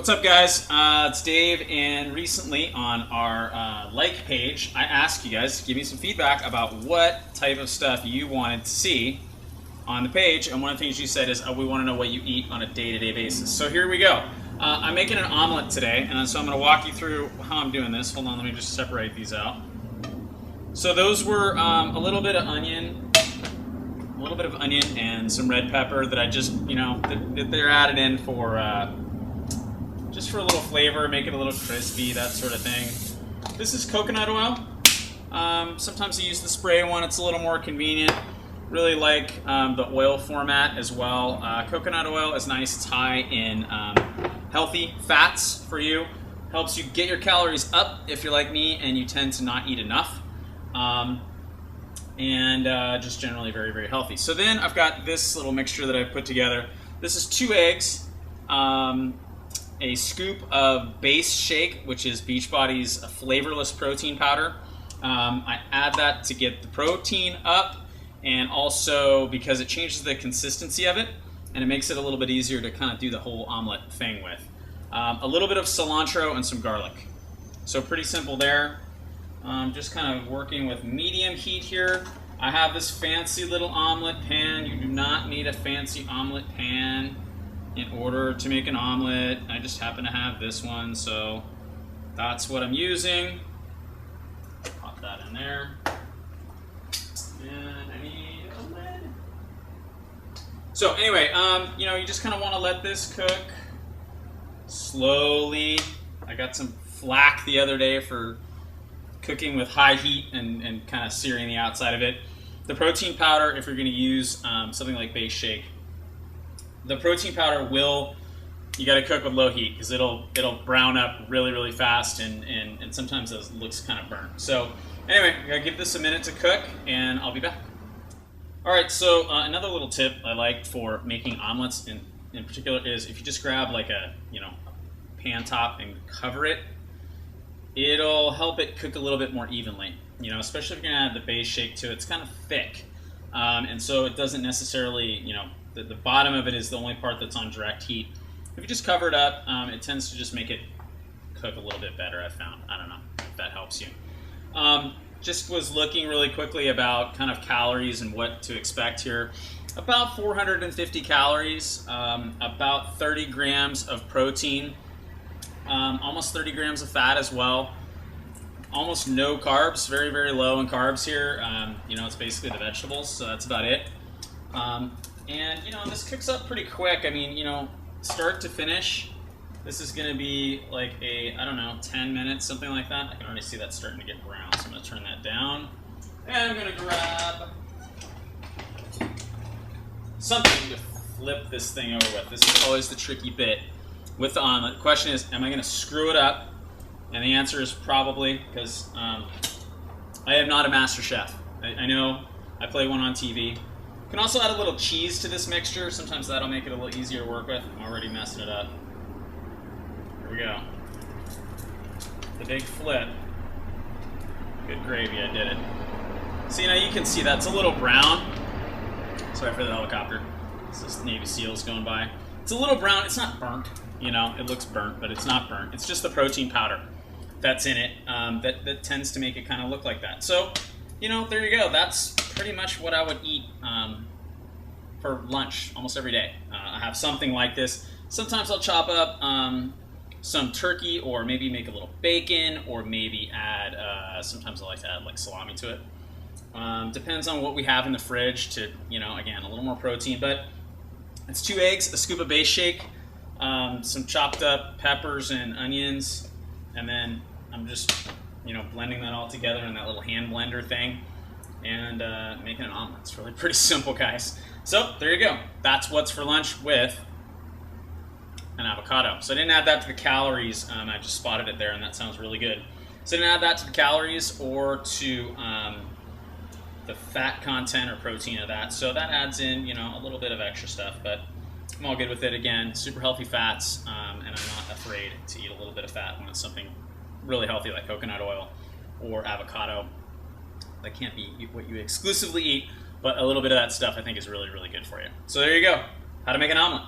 What's up, guys? It's Dave, and recently on our like page, I asked you guys to give me some feedback about what type of stuff you wanted to see on the page, and one of the things you said is, we want to know what you eat on a day-to-day basis. So here we go. I'm making an omelet today, and so I'm going to walk you through how I'm doing this. Hold on, let me just separate these out. So those were a little bit of onion, and some red pepper that I just, they're added in for just for a little flavor, make it a little crispy, that sort of thing. This is coconut oil. Sometimes I use the spray one, it's a little more convenient. Really like the oil format as well. Coconut oil is nice, it's high in healthy fats for you. Helps you get your calories up if you're like me and you tend to not eat enough. Just generally very, very healthy. So then I've got this little mixture that I've put together. This is 2 eggs, a scoop of base shake, which is Beachbody's flavorless protein powder. I add that to get the protein up, and also because it changes the consistency of it and it makes it a little bit easier to kind of do the whole omelet thing with. A little bit of cilantro and some garlic. So pretty simple there. Just kind of working with medium heat here. I have this fancy little omelet pan. You do not need a fancy omelet pan in order to make an omelet. I just happen to have this one, so that's what I'm using. Pop that in there. And I need a lid. So anyway, you just kind of want to let this cook slowly. I got some flack the other day for cooking with high heat and kind of searing the outside of it. The protein powder, if you're going to use something like base shake, the protein powder you got to cook with low heat because it'll brown up really, really fast, and sometimes it looks kind of burnt. So anyway, I gotta give this a minute to cook, and I'll be back. All right, so another little tip I like for making omelets in particular is if you just grab like a pan top and cover it, it'll help it cook a little bit more evenly. Especially if you're gonna add the base shake to it, it's kind of thick, and so it doesn't necessarily, the bottom of it is the only part that's on direct heat. If you just cover it up, it tends to just make it cook a little bit better, I've found. I don't know if that helps you. Just was looking really quickly about kind of calories and what to expect here. About 450 calories, about 30 grams of protein, almost 30 grams of fat as well. Almost no carbs, very, very low in carbs here. It's basically the vegetables, so that's about it. This cooks up pretty quick. I mean, start to finish, this is going to be like 10 minutes, something like that. I can already see that starting to get brown, so I'm going to turn that down. And I'm going to grab something to flip this thing over with. This is always the tricky bit with the omelet. The question is, am I going to screw it up? And the answer is probably, because I am not a master chef. I know I play one on TV. You can also add a little cheese to this mixture. Sometimes that'll make it a little easier to work with. I'm already messing it up. Here we go. The big flip. Good gravy, I did it. See, now you can see that's a little brown. Sorry for the helicopter. It's this Navy SEALs going by. It's a little brown. It's not burnt. It looks burnt, but it's not burnt. It's just the protein powder that's in it that tends to make it kind of look like that. So, there you go. That's pretty much what I would eat for lunch almost every day. I have something like this. Sometimes I'll chop up some turkey, or maybe make a little bacon, or maybe add, sometimes I like to add like salami to it. Depends on what we have in the fridge to, again, a little more protein. But it's 2 eggs, a scoop of base shake, some chopped up peppers and onions, and then I'm just, blending that all together in that little hand blender thing, and making an omelet. It's really pretty simple, guys. So there you go. That's what's for lunch with an avocado. So I didn't add that to the calories. I just spotted it there, and that sounds really good. So I didn't add that to the calories or to the fat content or protein of that. So that adds in, a little bit of extra stuff, but I'm all good with it. Again, super healthy fats, and I'm not afraid to eat a little bit of fat when it's something really healthy like coconut oil or avocado. That can't be what you exclusively eat, but a little bit of that stuff I think is really, really good for you. So there you go. How to make an omelet.